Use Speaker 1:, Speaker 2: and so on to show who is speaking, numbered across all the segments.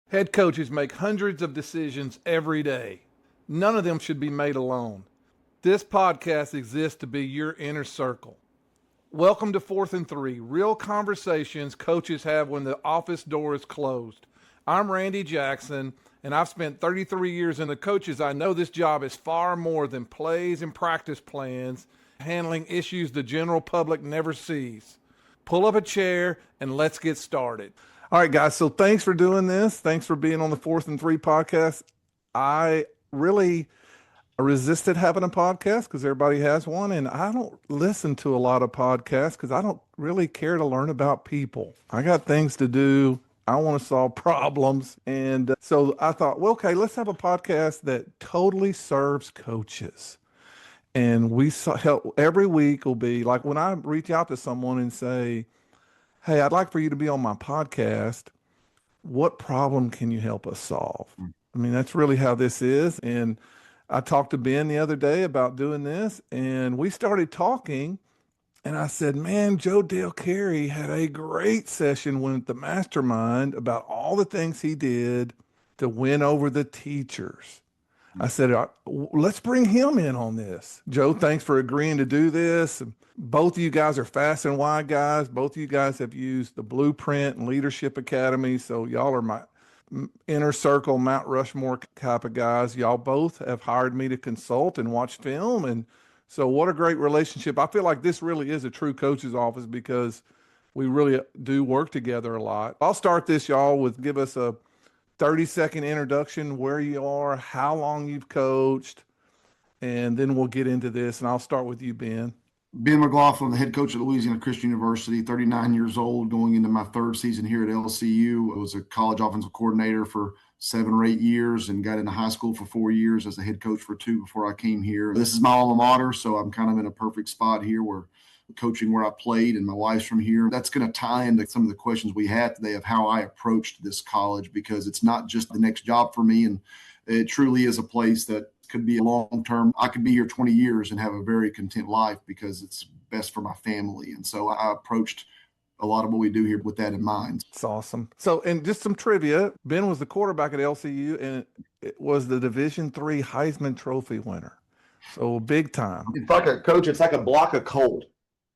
Speaker 1: Head coaches make hundreds of decisions every day. None of them should be made alone. This podcast exists to be your inner circle. Welcome to 4th and 3, real conversations coaches have when the office door is closed. I'm Randy Jackson, and I've spent 33 years in the coaches. I know this job is far more than plays and practice plans, handling issues the general public never sees. Pull up a chair and let's get started. All right, guys, so thanks for doing this. Thanks for being on the 4th and 3 podcast. I really resisted having a podcast because everybody has one, and I don't listen to a lot of podcasts because I don't really care to learn about people. I got things to do. I want to solve problems. And so I thought, well, okay, let's have a podcast that totally serves coaches. And every week will be like when I reach out to someone and say, hey, I'd like for you to be on my podcast. What problem can you help us solve? I mean, that's really how this is. And I talked to Ben the other day about doing this, and we started talking. And I said, man, Joe Cary had a great session with the mastermind about all the things he did to win over the teachers. I said, let's bring him in on this. Joe, thanks for agreeing to do this. Both of you guys are fast and wide guys. Both of you guys have used the Blueprint and Leadership Academy. So y'all are my inner circle, Mount Rushmore type of guys. Y'all both have hired me to consult and watch film. And so what a great relationship. I feel like this really is a true coach's office because we really do work together a lot. I'll start this, y'all, with give us a 30-second introduction, where you are, how long you've coached, and then we'll get into this. And I'll start with you, Ben.
Speaker 2: Ben McLaughlin, the head coach at Louisiana Christian University, 39 years old, going into my third season here at LCU. I was a college offensive coordinator for 7 or 8 years and got into high school for 4 years as a head coach for 2 before I came here. This is my alma mater, so I'm kind of in a perfect spot here where coaching where I played, and my wife's from here. That's going to tie into some of the questions we had today of how I approached this college, because it's not just the next job for me, and it truly is a place that could be a long-term. I could be here 20 years and have a very content life because it's best for my family. And so I approached a lot of what we do here with that in mind.
Speaker 1: It's awesome. So, and just some trivia, Ben was the quarterback at LCU, and it was the Division III Heisman Trophy winner. So big time.
Speaker 3: It's like a coach. It's like a block of coal.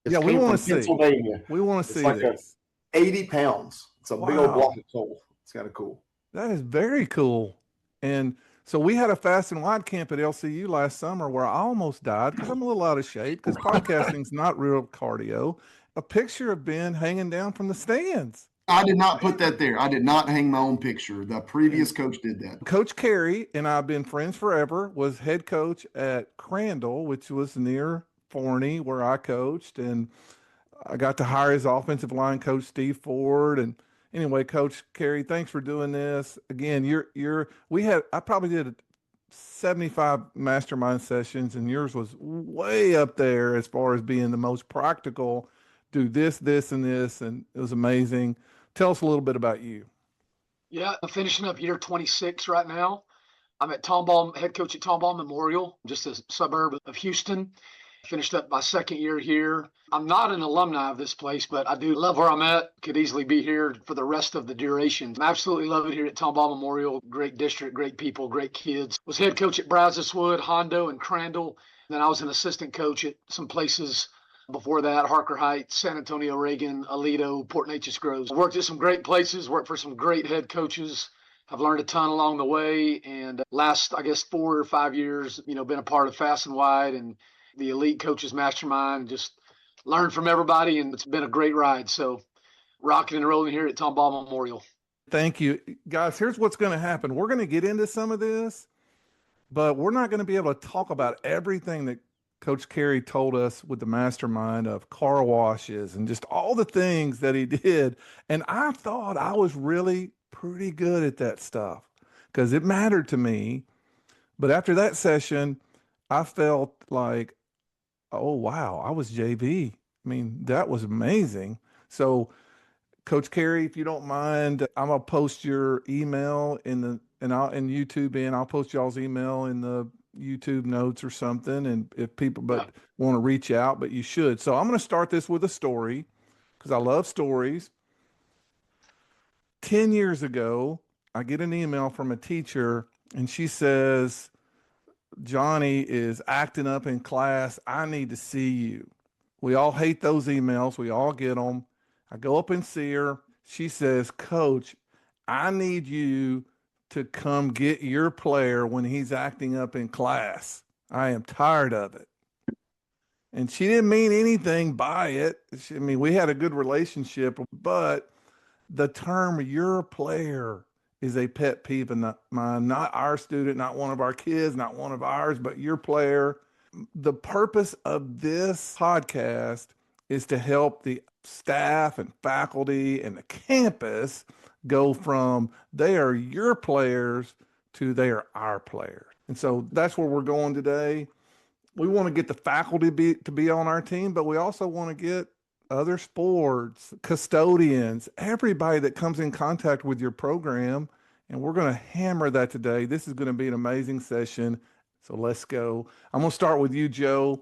Speaker 1: Yeah, we want to see.
Speaker 3: Pennsylvania.
Speaker 1: We want to see
Speaker 3: like
Speaker 1: this.
Speaker 3: 80 pounds. It's a big old block of coal. It's kind of cool.
Speaker 1: That is very cool. And so we had a fast and wide camp at LCU last summer where I almost died because I'm a little out of shape because podcasting's not real cardio. A picture of Ben hanging down from the stands.
Speaker 2: I did not put that there. I did not hang my own picture. The previous coach did that.
Speaker 1: Coach Cary and I've been friends forever, was head coach at Crandall, which was near Forney, where I coached, and I got to hire his offensive line coach, Steve Ford. And anyway, Coach Cary, thanks for doing this. Again, I probably did 75 mastermind sessions, and yours was way up there as far as being the most practical. Do this, this, and this, and it was amazing. Tell us a little bit about you.
Speaker 4: Yeah, I'm finishing up year 26 right now. I'm at Tomball, head coach at Tomball Memorial, just a suburb of Houston. Finished up my second year here. I'm not an alumni of this place, but I do love where I'm at. Could easily be here for the rest of the duration. I absolutely love it here at Tomball Memorial. Great district, great people, great kids. Was head coach at Brazoswood, Hondo, and Crandall. Then I was an assistant coach at some places before that, Harker Heights, San Antonio, Reagan, Aledo, Port Neches Groves. I worked at some great places, worked for some great head coaches. I've learned a ton along the way. And last, 4 or 5 years, been a part of Fast and Wide and the Elite Coaches Mastermind, just learned from everybody, and it's been a great ride. So rocking and rolling here at Tomball Memorial.
Speaker 1: Thank you. Guys, here's what's going to happen. We're going to get into some of this, but we're not going to be able to talk about everything that Coach Cary told us with the mastermind of car washes and just all the things that he did. And I thought I was really pretty good at that stuff because it mattered to me. But after that session, I felt like, oh, wow, I was JV. I mean, that was amazing. So, Coach Cary, if you don't mind, I'm going to post your email in YouTube, and I'll post y'all's email in the YouTube notes or something. And if people want to reach out, but you should. So I'm going to start this with a story because I love stories. 10 years ago, I get an email from a teacher and she says, Johnny is acting up in class. I need to see you. We all hate those emails. We all get them. I go up and see her. She says, Coach, I need you to come get your player when he's acting up in class. I am tired of it. And she didn't mean anything by it. I mean, we had a good relationship, but the term your player is a pet peeve of mine, not our student, not one of our kids, not one of ours, but your player. The purpose of this podcast is to help the staff and faculty and the campus go from they are your players to they are our players. And so that's where we're going today. We want to get the faculty to be on our team, but we also want to get other sports, custodians, everybody that comes in contact with your program. And we're going to hammer that today. This is going to be an amazing session. So let's go. I'm going to start with you, Joe.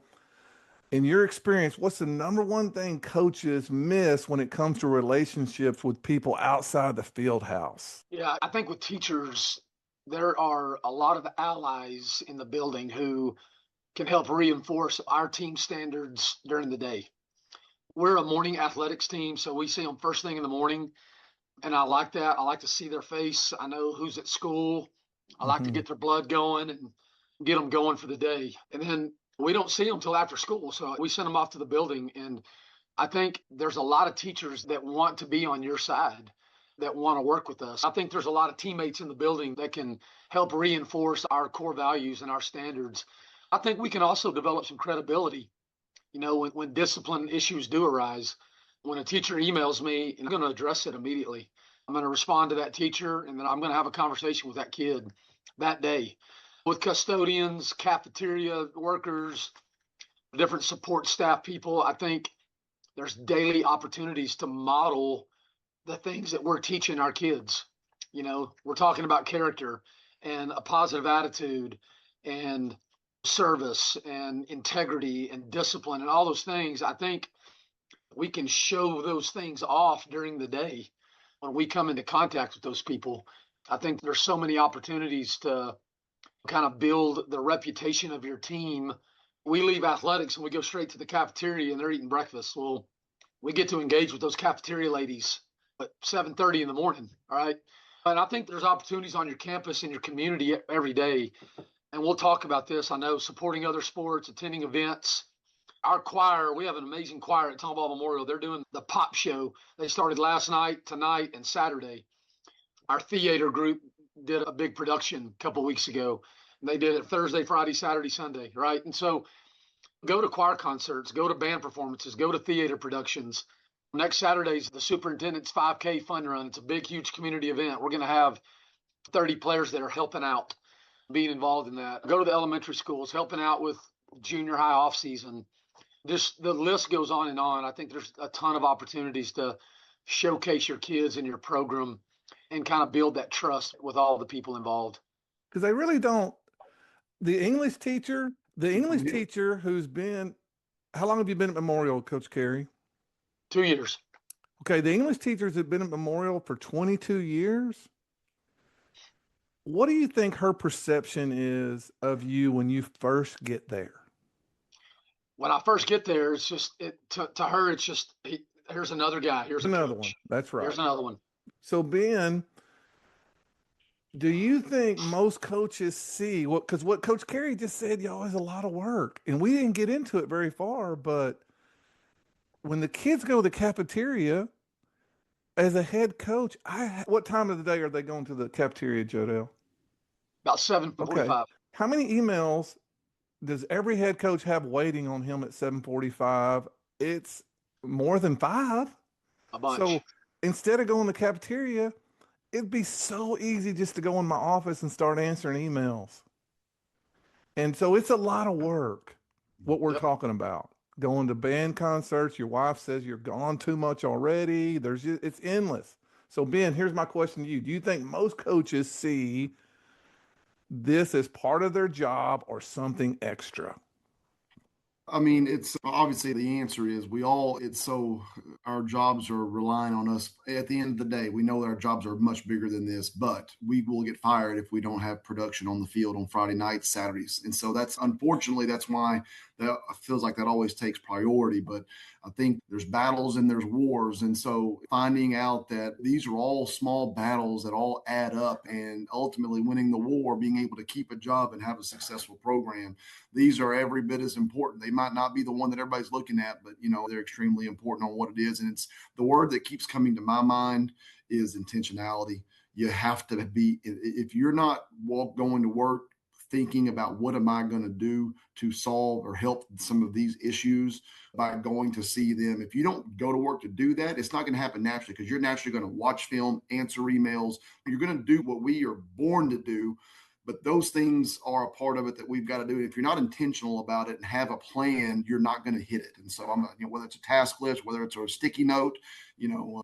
Speaker 1: In your experience, what's the number one thing coaches miss when it comes to relationships with people outside the field house?
Speaker 4: Yeah, I think with teachers, there are a lot of allies in the building who can help reinforce our team standards during the day. We're a morning athletics team, so we see them first thing in the morning. And I like that. I like to see their face. I know who's at school. I like to get their blood going and get them going for the day. And then we don't see them till after school. So we send them off to the building. And I think there's a lot of teachers that want to be on your side, that want to work with us. I think there's a lot of teammates in the building that can help reinforce our core values and our standards. I think we can also develop some credibility, you know, when discipline issues do arise. When a teacher emails me, I'm going to address it immediately. I'm going to respond to that teacher, and then I'm going to have a conversation with that kid that day. With custodians, cafeteria workers, different support staff people, I think there's daily opportunities to model the things that we're teaching our kids. You know, we're talking about character and a positive attitude and service and integrity and discipline and all those things. I think we can show those things off during the day when we come into contact with those people. I think there's so many opportunities to kind of build the reputation of your team. We leave athletics and we go straight to the cafeteria and they're eating breakfast. Well, we get to engage with those cafeteria ladies at 7:30 in the morning. All right. And I think there's opportunities on your campus and your community every day. And we'll talk about this. I know supporting other sports, attending events. Our choir, we have an amazing choir at Tomball Memorial. They're doing the pop show. They started last night, tonight, and Saturday. Our theater group did a big production a couple of weeks ago. And they did it Thursday, Friday, Saturday, Sunday, right? And so go to choir concerts, go to band performances, go to theater productions. Next Saturday's the superintendent's 5K fun run. It's a big, huge community event. We're going to have 30 players that are helping out, being involved in that. Go to the elementary schools, helping out with junior high off season. Just the list goes on and on. I think there's a ton of opportunities to showcase your kids and your program and kind of build that trust with all the people involved.
Speaker 1: Because they really don't. The English teacher who's been, how long have you been at Memorial, Coach Cary?
Speaker 4: 2 years.
Speaker 1: Okay, the English teachers have been at Memorial for 22 years. What do you think her perception is of you when you first get there?
Speaker 4: When I first get there, it's just to her, it's just here's another guy. Here's
Speaker 1: another
Speaker 4: one.
Speaker 1: That's right.
Speaker 4: Here's another one.
Speaker 1: So Ben, do you think most coaches see what? Because what Coach Cary just said, y'all, is a lot of work, and we didn't get into it very far. But when the kids go to the cafeteria, as a head coach, what time of the day are they going to the cafeteria, Jodell?
Speaker 4: About 7:45.
Speaker 1: Okay. How many emails does every head coach have waiting on him at 7:45? It's more than 5.
Speaker 4: A bunch.
Speaker 1: So instead of going to the cafeteria, it'd be so easy just to go in my office and start answering emails. And so it's a lot of work, what we're talking about. Going to band concerts, your wife says you're gone too much already. It's endless. So Ben, here's my question to you. Do you think most coaches see this as part of their job or something extra?
Speaker 2: I mean, it's obviously the answer is our jobs are relying on us. At the end of the day, we know that our jobs are much bigger than this, but we will get fired if we don't have production on the field on Friday nights, Saturdays. And so unfortunately, that's why that feels like that always takes priority. But I think there's battles and there's wars. And so finding out that these are all small battles that all add up, and ultimately winning the war, being able to keep a job and have a successful program, these are every bit as important. They might not be the one that everybody's looking at, but they're extremely important on what it is. And it's the word that keeps coming to my mind is intentionality. You have to be, if you're not going to work thinking about what am I going to do to solve or help some of these issues by going to see them. If you don't go to work to do that, it's not going to happen naturally, because you're naturally going to watch film, answer emails. You're going to do what we are born to do. But those things are a part of it that we've got to do. If you're not intentional about it and have a plan, you're not going to hit it. And so whether it's a task list, whether it's a sticky note,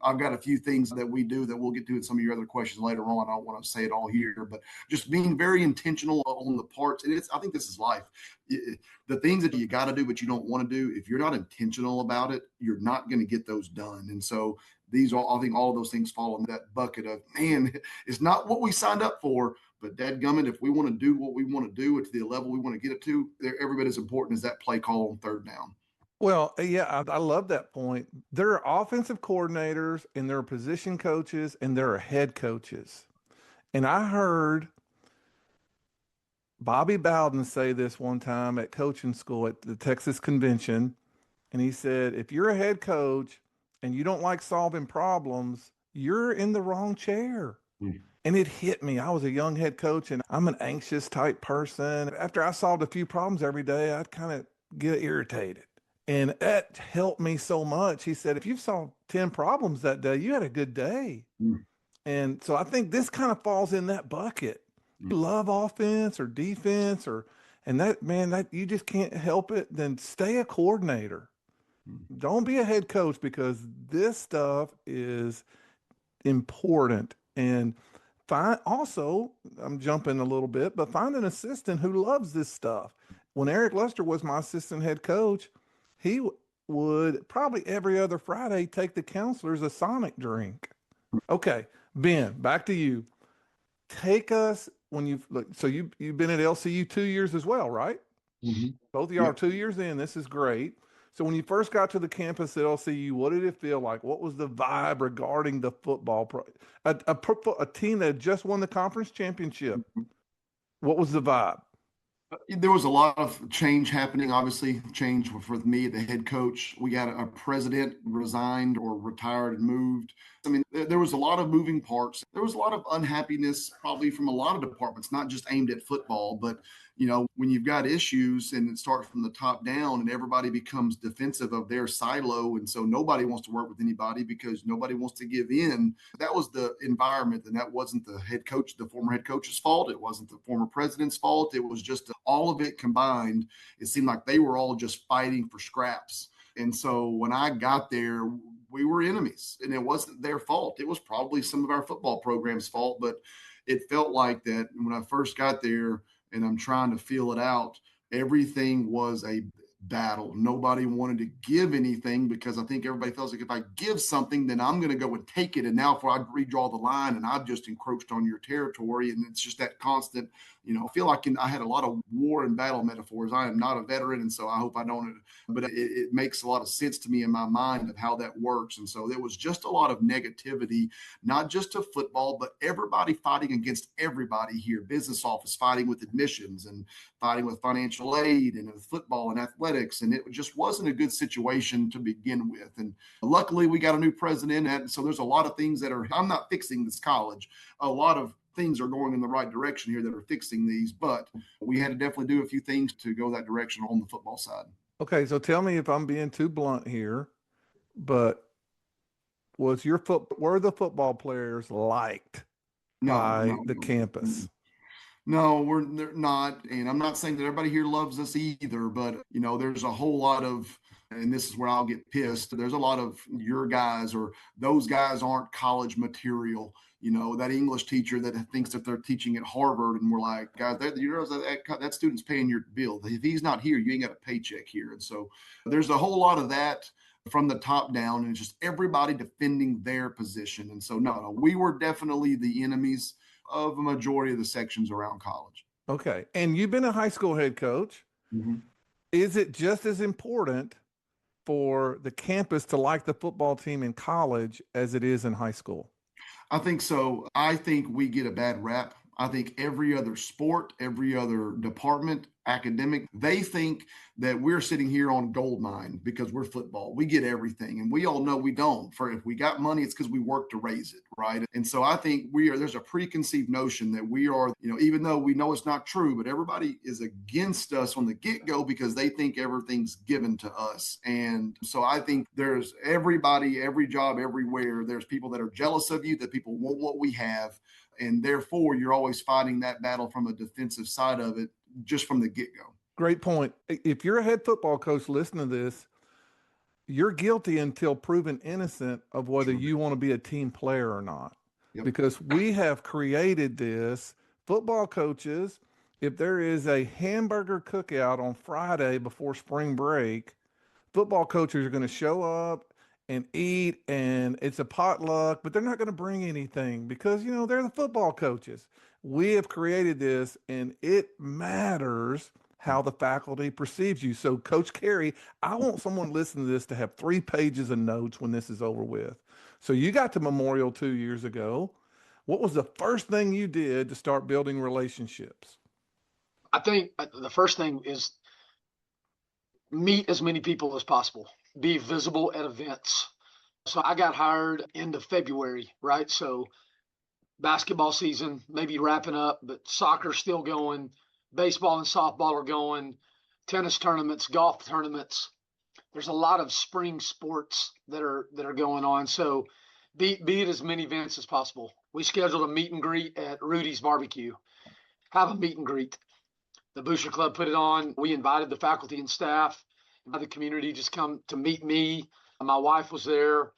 Speaker 2: I've got a few things that we do that we'll get to in some of your other questions later on. I don't want to say it all here, but just being very intentional on the parts. And I think this is life. The things that you got to do, but you don't want to do, if you're not intentional about it, you're not going to get those done. And so I think all of those things fall in that bucket of, man, it's not what we signed up for. But dadgummit, if we want to do what we want to do at the level we want to get it to, they're every bit as important as that play call on third down.
Speaker 1: Well, yeah, I love that point. There are offensive coordinators, and there are position coaches, and there are head coaches. And I heard Bobby Bowden say this one time at coaching school at the Texas convention. And he said, if you're a head coach and you don't like solving problems, you're in the wrong chair. Mm. And it hit me. I was a young head coach, and I'm an anxious type person. After I solved a few problems every day, I'd kind of get irritated. And that helped me so much. He said, if you've solved 10 problems that day, you had a good day. Mm. And so I think this kind of falls in that bucket. Mm. You love offense or defense, and that you just can't help it, then stay a coordinator. Mm. Don't be a head coach, because this stuff is important. And I'm jumping a little bit, but find an assistant who loves this stuff. When Eric Lester was my assistant head coach, he would probably every other Friday take the counselors a Sonic drink. Okay, Ben, back to you. Take us you've been at LCU 2 years as well, right? Mm-hmm. Both of y'all are 2 years in. This is great. So when you first got to the campus at LCU, what did it feel like? What was the vibe regarding the football a team that had just won the conference championship? What was the vibe?
Speaker 2: There was a lot of change happening, obviously. Change for me, the head coach. We got a president resigned or retired and moved. I mean, there was a lot of moving parts. There was a lot of unhappiness probably from a lot of departments, not just aimed at football, but when you've got issues and it starts from the top down and everybody becomes defensive of their silo. And so nobody wants to work with anybody because nobody wants to give in. That was the environment. And that wasn't the former head coach's fault. It wasn't the former president's fault. It was just all of it combined. It seemed like they were all just fighting for scraps. And so when I got there, we were enemies, and it wasn't their fault. It was probably some of our football program's fault, but it felt like that when I first got there and I'm trying to feel it out, everything was a battle. Nobody wanted to give anything because I think everybody feels like if I give something, then I'm going to go and take it. And now if I redraw the line and I've just encroached on your territory, and it's just that constant, I feel like I had a lot of war and battle metaphors. I am not a veteran, and so I hope I don't, but it makes a lot of sense to me in my mind of how that works. And so there was just a lot of negativity, not just to football, but everybody fighting against everybody here. Business office fighting with admissions and fighting with financial aid and with football and athletics. And it just wasn't a good situation to begin with. And luckily we got a new president. And so there's a lot of things I'm not fixing this college. A lot of things are going in the right direction here that are fixing these, but we had to definitely do a few things to go that direction on the football side.
Speaker 1: Okay. So tell me if I'm being too blunt here, but were the football players liked by the campus?
Speaker 2: No, they're not. And I'm not saying that everybody here loves us either, but there's a whole lot of and this is where I'll get pissed. There's a lot of your guys or those guys aren't college material. That English teacher that thinks that they're teaching at Harvard, and we're like, guys, that student's paying your bill. If he's not here, you ain't got a paycheck here. And so there's a whole lot of that from the top down, and it's just everybody defending their position. And so, no, we were definitely the enemies of a majority of the sections around college.
Speaker 1: Okay. And you've been a high school head coach.
Speaker 2: Mm-hmm.
Speaker 1: Is it just as important for the campus to like the football team in college as it is in high school?
Speaker 2: I think so. I think we get a bad rap. I think every other sport, every other department, academic, they think that we're sitting here on gold mine because we're football. We get everything. And we all know we don't. For if we got money, it's because we work to raise it, right? And so I think there's a preconceived notion that we are, even though we know it's not true, but everybody is against us from the get-go because they think everything's given to us. And so I think there's everybody, every job, everywhere, there's people that are jealous of you, that people want what we have. And therefore, you're always fighting that battle from a defensive side of it, just from the get-go.
Speaker 1: Great point. If you're a head football coach listening to this, you're guilty until proven innocent of whether you want to be a team player or not. Yep. Because we have created this. Football coaches, if there is a hamburger cookout on Friday before spring break, football coaches are going to show up and eat, and it's a potluck, but they're not going to bring anything because, they're the football coaches. We have created this, and it matters how the faculty perceives you. So, Coach Cary, I want someone listening to this to have 3 pages of notes when this is over with. So you got to Memorial 2 years ago. What was the first thing you did to start building relationships?
Speaker 4: I think the first thing is meet as many people as possible. Be visible at events. So I got hired end of February, right? So basketball season maybe wrapping up, but soccer's still going. Baseball and softball are going. Tennis tournaments, golf tournaments. There's a lot of spring sports that are going on. So be at as many events as possible. We scheduled a meet and greet at Rudy's Barbecue. Have a meet and greet. The Booster Club put it on. We invited the faculty and staff. The community just come to meet me. My wife was there.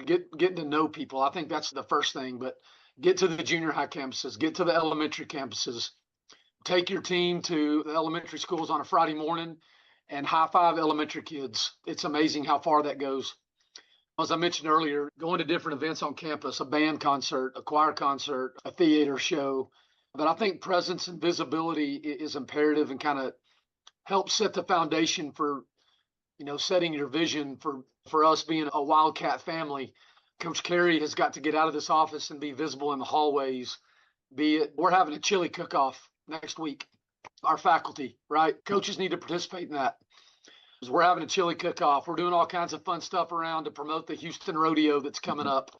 Speaker 4: Getting to know people. I think that's the first thing. But get to the junior high campuses. Get to the elementary campuses. Take your team to the elementary schools on a Friday morning and high five elementary kids. It's amazing how far that goes. As I mentioned earlier, going to different events on campus, a band concert, a choir concert, a theater show. But I think presence and visibility is imperative and kind of helps set the foundation for setting your vision for us being a Wildcat family. Coach Cary has got to get out of this office and be visible in the hallways. We're having a chili cook-off next week. Our faculty, right? Coaches need to participate in that. We're having a chili cook-off. We're doing all kinds of fun stuff around to promote the Houston Rodeo that's coming up.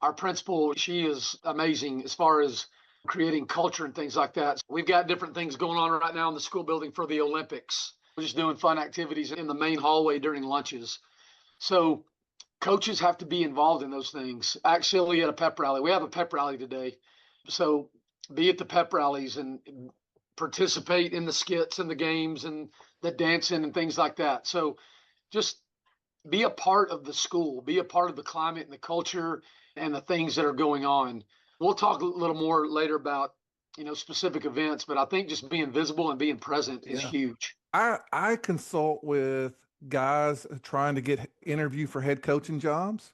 Speaker 4: Our principal, she is amazing as far as creating culture and things like that. We've got different things going on right now in the school building for the Olympics. We're just doing fun activities in the main hallway during lunches. So coaches have to be involved in those things. Actually, at a pep rally, we have a pep rally today. So be at the pep rallies and participate in the skits and the games and the dancing and things like that. So just be a part of the school, be a part of the climate and the culture and the things that are going on. We'll talk a little more later about, specific events, but I think just being visible and being present is huge.
Speaker 1: I consult with guys trying to get interview for head coaching jobs.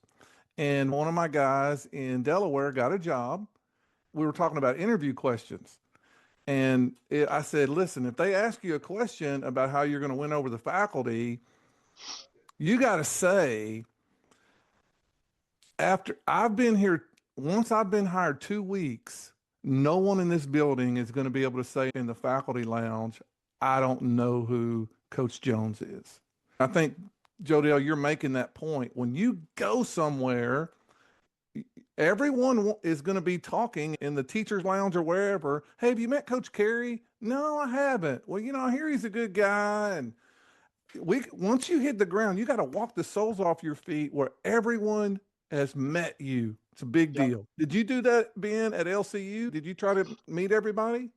Speaker 1: And one of my guys in Delaware got a job. We were talking about interview questions. And I said, listen, if they ask you a question about how you're going to win over the faculty, you got to say, once I've been hired 2 weeks, no one in this building is going to be able to say in the faculty lounge, I don't know who Coach Jones is. I think, Jodell, you're making that point. When you go somewhere, everyone is going to be talking in the teacher's lounge or wherever. Hey, have you met Coach Cary? No, I haven't. Well, I hear he's a good guy. And once you hit the ground, you got to walk the soles off your feet where everyone has met you. It's a big deal. Did you do that, Ben, at LCU? Did you try to meet everybody?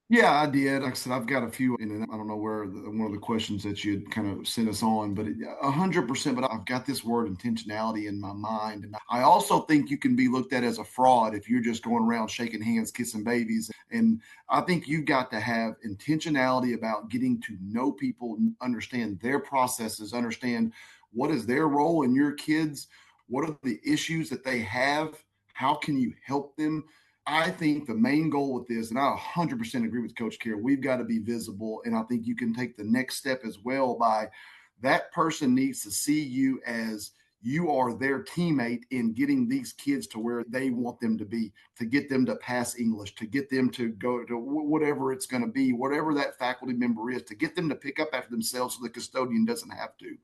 Speaker 2: Yeah, I did. Like I said, I've got a few, and I don't know where one of the questions that you had kind of sent us on, but 100%. But I've got this word intentionality in my mind, and I also think you can be looked at as a fraud if you're just going around shaking hands, kissing babies. And I think you've got to have intentionality about getting to know people, understand their processes, understand what is their role in your kids, what are the issues that they have, how can you help them. I think the main goal with this, and I 100% agree with Coach Cary, we've got to be visible. And I think you can take the next step as well by that person needs to see you as you are their teammate in getting these kids to where they want them to be, to get them to pass English, to get them to go to whatever it's going to be, whatever that faculty member is, to get them to pick up after themselves so the custodian doesn't have to.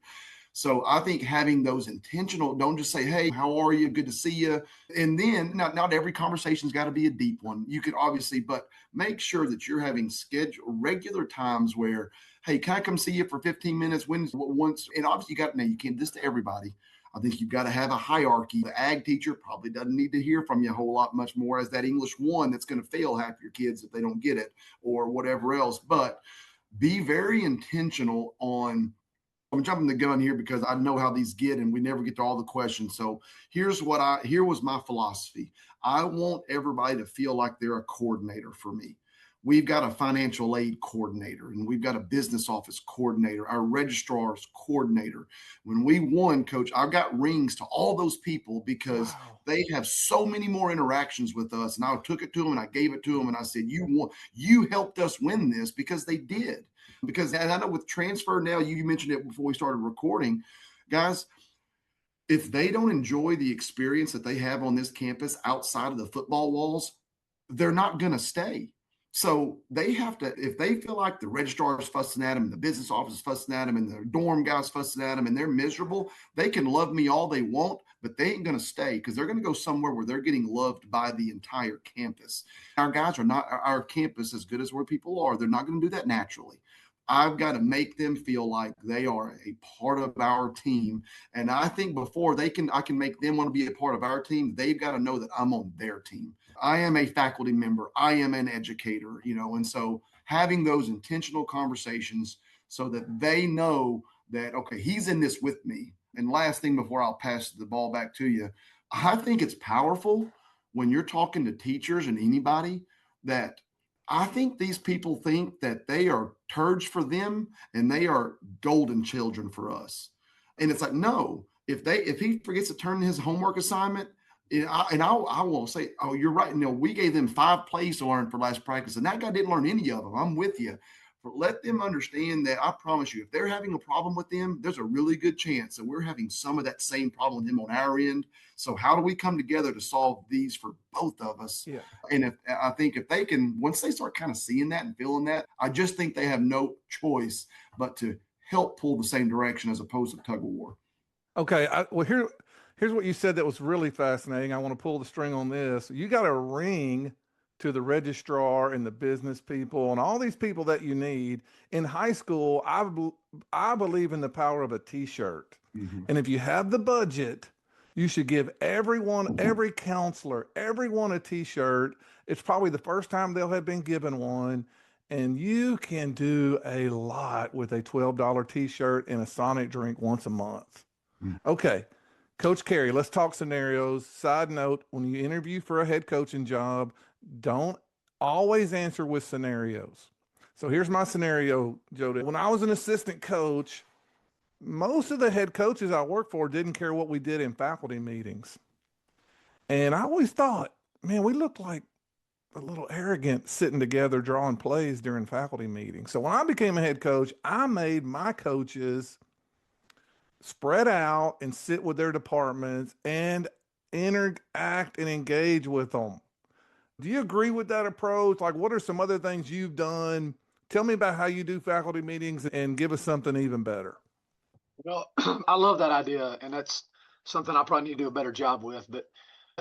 Speaker 2: So I think having those intentional, don't just say, hey, how are you? Good to see you. And then not every conversation's got to be a deep one. You could obviously, but make sure that you're having schedule regular times where, hey, can I come see you for 15 minutes? Once, and obviously you can't this to everybody. I think you've got to have a hierarchy. The ag teacher probably doesn't need to hear from you a whole lot much more as that English one that's going to fail half your kids if they don't get it or whatever else. But be very intentional on, I'm jumping the gun here because I know how these get and we never get to all the questions. So here was my philosophy. I want everybody to feel like they're a coordinator for me. We've got a financial aid coordinator and we've got a business office coordinator, our registrar's coordinator. When we won, Coach, I got rings to all those people because they have so many more interactions with us. And I took it to them and I gave it to them and I said, you helped us win this, because they did. Because, and I know with transfer now, you mentioned it before we started recording, guys, if they don't enjoy the experience that they have on this campus outside of the football walls, they're not going to stay. So they have to, if they feel like the registrar is fussing at them, and the business office is fussing at them, and the dorm guy's fussing at them, and they're miserable, they can love me all they want, but they ain't going to stay because they're going to go somewhere where they're getting loved by the entire campus. Our guys are not, our campus, as good as where people are, they're not going to do that naturally. I've got to make them feel like they are a part of our team. And I think before I can make them want to be a part of our team, they've got to know that I'm on their team. I am a faculty member. I am an educator, and so having those intentional conversations so that they know that, okay, he's in this with me. And last thing before I'll pass the ball back to you, I think it's powerful when you're talking to teachers and anybody that I think these people think that they are turds for them and they are golden children for us. And it's like, no, if he forgets to turn his homework assignment, I will say, oh, you're right. We gave them 5 plays to learn for last practice, and that guy didn't learn any of them. I'm with you. But let them understand that I promise you, if they're having a problem with them, there's a really good chance that we're having some of that same problem with them on our end. So how do we come together to solve these for both of us?
Speaker 1: Yeah.
Speaker 2: And I think if they can, once they start kind of seeing that and feeling that, I just think they have no choice but to help pull the same direction as opposed to tug of war.
Speaker 1: Okay. Here's what you said that was really fascinating. I want to pull the string on this. You got a ring to the registrar and the business people and all these people that you need. In high school, I believe in the power of a t-shirt. Mm-hmm. And if you have the budget, you should give every counselor, everyone a t-shirt. It's probably the first time they'll have been given one. And you can do a lot with a $12 t-shirt and a Sonic drink once a month. Mm-hmm. Okay. Coach Cary, let's talk scenarios. Side note, when you interview for a head coaching job, don't always answer with scenarios. So here's my scenario, Jody. When I was an assistant coach, most of the head coaches I worked for didn't care what we did in faculty meetings. And I always thought, man, we looked like a little arrogant sitting together drawing plays during faculty meetings. So when I became a head coach, I made my coaches spread out and sit with their departments and interact and engage with them. Do you agree with that approach? Like, what are some other things you've done? Tell me about how you do faculty meetings and give us something even better.
Speaker 4: Well, I love that idea, and that's something I probably need to do a better job with. But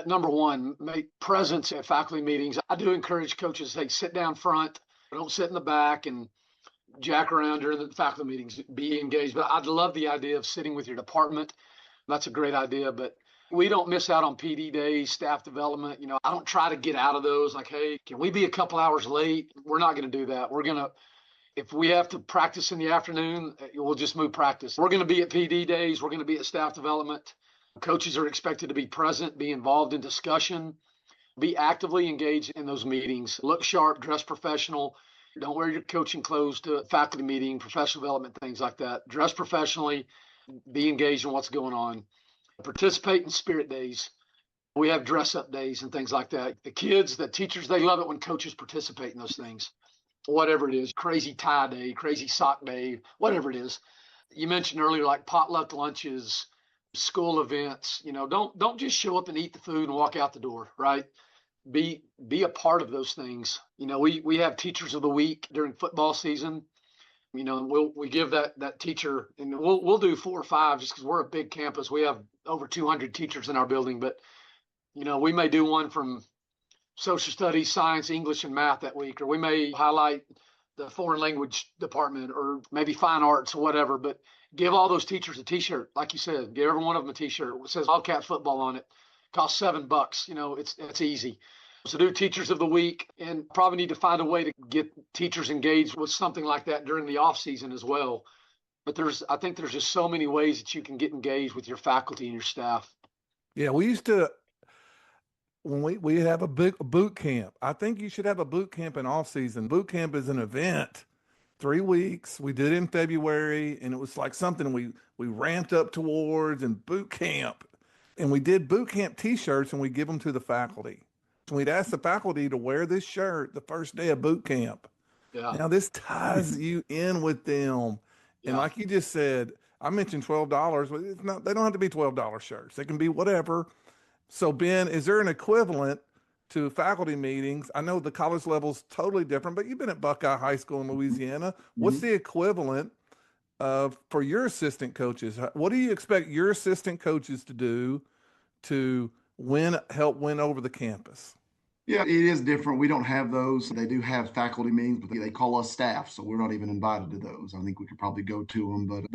Speaker 4: number one, make presence at faculty meetings. I do encourage coaches to sit down front, don't sit in the back and jack around during the faculty meetings, be engaged. But I'd love the idea of sitting with your department. That's a great idea. But We don't miss out on PD days, staff development. I don't try to get out of those. Like, hey, can we be a couple hours late? We're not going to do that. If we have to practice in the afternoon, we'll just move practice. We're going to be at PD days. We're going to be at staff development. Coaches are expected to be present, be involved in discussion, be actively engaged in those meetings. Look sharp, dress professional. Don't wear your coaching clothes to faculty meeting, professional development, things like that. Dress professionally, be engaged in what's going on. Participate in spirit days. We have dress up days and things like that. The kids, the teachers, they love it when coaches participate in those things. Whatever it is, crazy tie day, crazy sock day, whatever it is. You mentioned earlier, like potluck lunches, school events. Don't just show up and eat the food and walk out the door, right? Be a part of those things. We have teachers of the week during football season. We give that teacher, and we'll do 4 or 5 just because we're a big campus. We have over 200 teachers in our building, but we may do one from social studies, science, English, and math that week, or we may highlight the foreign language department, or maybe fine arts or whatever. But give all those teachers a T-shirt, like you said. Give every one of them a T-shirt. It says All Caps football on it. Costs $7. It's easy. So do teachers of the week, and probably need to find a way to get teachers engaged with something like that during the off season as well. But I think there's just so many ways that you can get engaged with your faculty and your staff.
Speaker 1: Yeah, we used to, when we have a boot camp. I think you should have a boot camp in off season. Boot camp is an event, 3 weeks. We did it in February, and it was like something we ramped up towards, and boot camp. And we did boot camp T-shirts, and we give them to the faculty. And we'd ask the faculty to wear this shirt the first day of boot camp.
Speaker 4: Yeah.
Speaker 1: Now this ties you in with them. And like you just said, I mentioned $12, but it's not, they don't have to be $12 shirts. They can be whatever. So Ben, is there an equivalent to faculty meetings? I know the college level's totally different, but you've been at Buckeye High School in Louisiana. What's the equivalent for your assistant coaches? What do you expect your assistant coaches to do to help win over the campus?
Speaker 2: Yeah, it is different. We don't have those. They do have faculty meetings, but they call us staff, so we're not even invited to those. I think we could probably go to them, but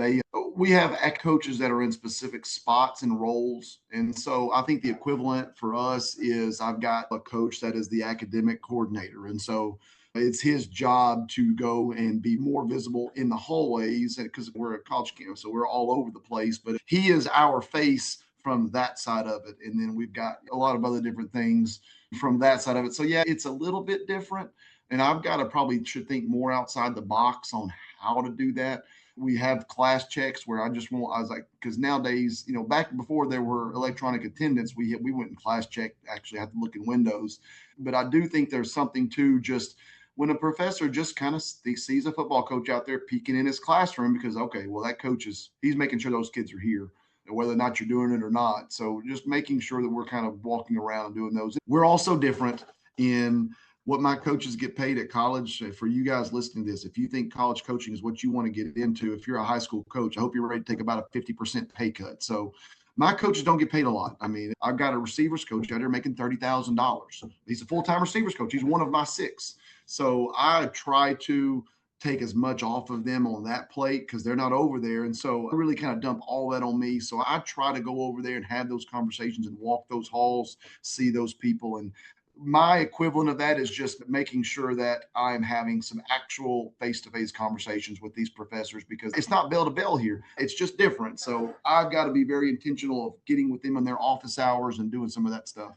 Speaker 2: we have coaches that are in specific spots and roles. And so I think the equivalent for us is I've got a coach that is the academic coordinator. And so it's his job to go and be more visible in the hallways, because we're a college campus, so we're all over the place. But he is our face from that side of it. And then we've got a lot of other different things from that side of it. So yeah, it's a little bit different. And I've got to should think more outside the box on how to do that. We have class checks where I was like, because nowadays, back before there were electronic attendance, we went and class checked, actually had to look in windows. But I do think there's something to just when a professor just kind of sees a football coach out there peeking in his classroom, because, okay, well, that coach he's making sure those kids are here, whether or not you're doing it or not. So just making sure that we're kind of walking around and doing those. We're also different in what my coaches get paid at college. For you guys listening to this, if you think college coaching is what you want to get into, if you're a high school coach, I hope you're ready to take about a 50% pay cut. So my coaches don't get paid a lot. I mean, I've got a receivers coach out there making $30,000. He's a full-time receivers coach. He's one of my 6. So I try to take as much off of them on that plate because they're not over there. And so I really kind of dump all that on me. So I try to go over there and have those conversations and walk those halls, see those people. And my equivalent of that is just making sure that I'm having some actual face-to-face conversations with these professors, because it's not bell to bell here. It's just different. So I've got to be very intentional of getting with them in their office hours and doing some of that stuff.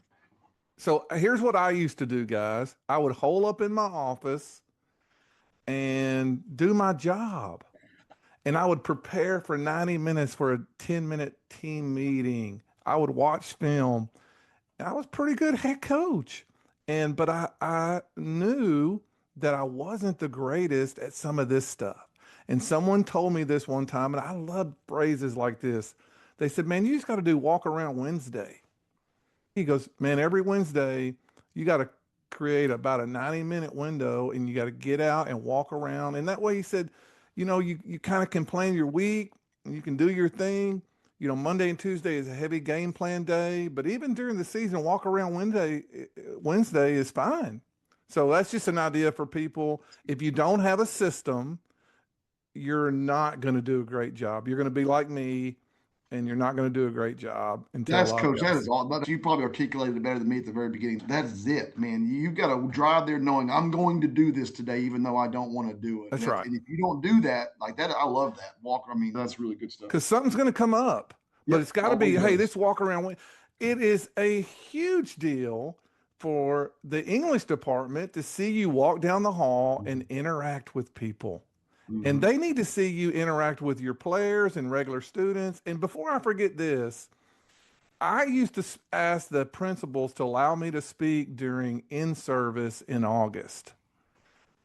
Speaker 1: So here's what I used to do, guys. I would hole up in my office and do my job. And I would prepare for 90 minutes for a 10-minute team meeting. I would watch film. And I was pretty good head coach. But I knew that I wasn't the greatest at some of this stuff. And someone told me this one time, and I love phrases like this. They said, man, you just got to do walk around Wednesday. He goes, man, every Wednesday, you got to create about a 90-minute window, and you got to get out and walk around. And that way, he said, you kind of can plan your week, and you can do your thing. Monday and Tuesday is a heavy game plan day, but even during the season, walk around Wednesday is fine. So that's just an idea for people. If you don't have a system, you're not going to do a great job. You're going to be like me, and you're not going to do a great job until
Speaker 2: That's
Speaker 1: I've
Speaker 2: coach.
Speaker 1: got
Speaker 2: That is all. You probably articulated it better than me at the very beginning. That is it, man. You've got to drive there knowing I'm going to do this today, even though I don't want to do it.
Speaker 1: That's right.
Speaker 2: And if you don't do that, like that, I love that. Walker, I mean, that's really good stuff.
Speaker 1: Because something's going to come up, but it's got to be, hey, this walk around. It is a huge deal for the English department to see you walk down the hall and interact with people. And they need to see you interact with your players and regular students. And before I forget this, I used to ask the principals to allow me to speak during in-service in August.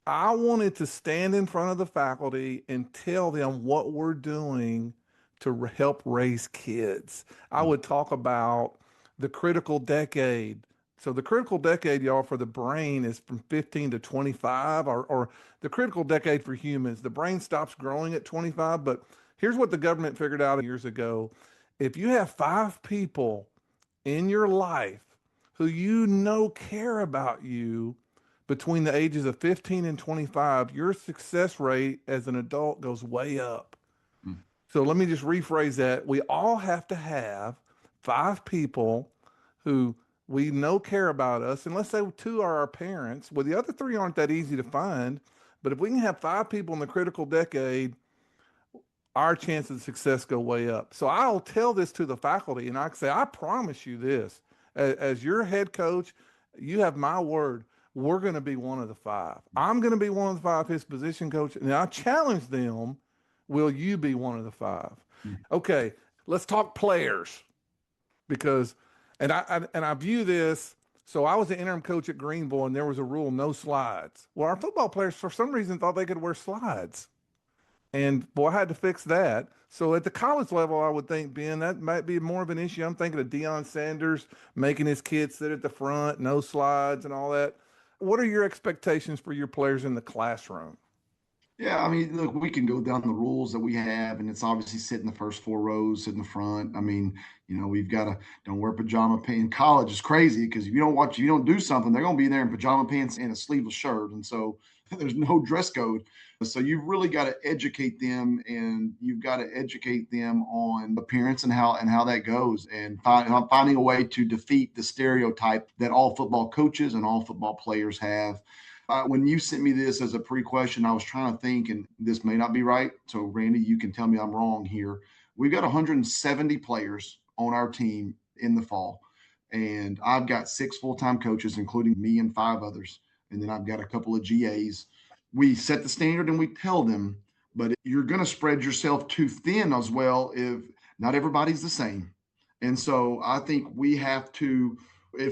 Speaker 1: I wanted to stand in front of the faculty and tell them what we're doing to help raise kids. I would talk about the critical decade. So the critical decade, y'all, for the brain is from 15 to 25, or the critical decade for humans. The brain stops growing at 25, but here's what the government figured out years ago. If you have 5 people in your life who you know care about you between the ages of 15 and 25, your success rate as an adult goes way up. So let me just rephrase that. We all have to have 5 people who we know care about us, and let's say 2 are our parents. Well, the other 3 aren't that easy to find, but if we can have 5 people in the critical decade, our chances of success go way up. So I'll tell this to the faculty, and I say, I promise you this, as your head coach, you have my word, we're going to be one of the 5. I'm going to be one of the 5, his position coach, and I challenge them, will you be one of the 5? Okay, let's talk players, because and I view this. So I was the interim coach at Greenville, and there was a rule, no slides. Well, our football players, for some reason, thought they could wear slides. And boy, I had to fix that. So at the college level, I would think, Ben, that might be more of an issue. I'm thinking of Deion Sanders making his kids sit at the front, no slides and all that. What are your expectations for your players in the classroom?
Speaker 2: Yeah, I mean, look, we can go down the rules that we have, and it's obviously sit in the first 4 rows, sit in the front. I mean, we've got to don't wear pajama pants. In college is crazy because if you don't do something, they're going to be there in pajama pants and a sleeveless shirt, and so there's no dress code. So you've really got to educate them, and you've got to educate them on appearance and how that goes, and finding a way to defeat the stereotype that all football coaches and all football players have. When you sent me this as a pre-question, I was trying to think, and this may not be right. So, Randy, you can tell me I'm wrong here. We've got 170 players on our team in the fall, and I've got 6 full-time coaches, including me and 5 others, and then I've got a couple of GAs. We set the standard and we tell them, but you're going to spread yourself too thin as well if not everybody's the same. And so I think we have to –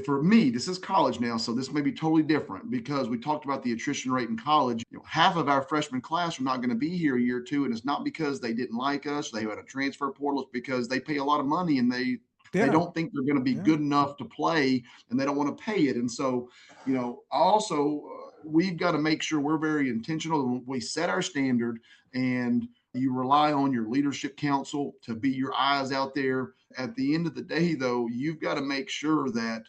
Speaker 2: for me, this is college now, so this may be totally different because we talked about the attrition rate in college. Half of our freshman class are not going to be here a year or 2, and it's not because they didn't like us, they had a transfer portal. It's because they pay a lot of money and they don't think they're going to be good enough to play, and they don't want to pay it. And so, also we've got to make sure we're very intentional. We set our standard, and you rely on your leadership council to be your eyes out there. At the end of the day, though, you've got to make sure that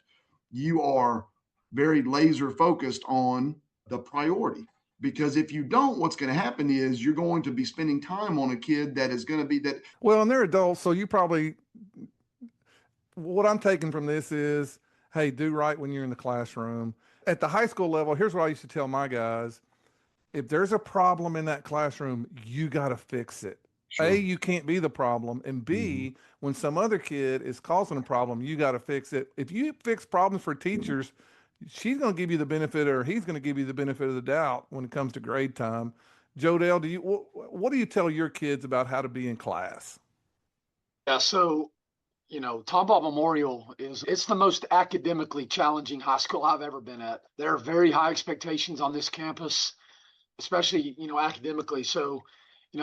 Speaker 2: you are very laser focused on the priority. Because if you don't, what's going to happen is you're going to be spending time on a kid that is going to be that.
Speaker 1: Well, and they're adults, so you probably, what I'm taking from this is, hey, do right when you're in the classroom. At the high school level, here's what I used to tell my guys. If there's a problem in that classroom, you got to fix it. Sure. A, you can't be the problem. And B, when some other kid is causing a problem, you got to fix it. If you fix problems for teachers, she's going to give you the benefit, or he's going to give you the benefit of the doubt when it comes to grade time. Jodell, what do you tell your kids about how to be in class?
Speaker 4: Yeah, so, Tomball Memorial it's the most academically challenging high school I've ever been at. There are very high expectations on this campus, especially, academically. So,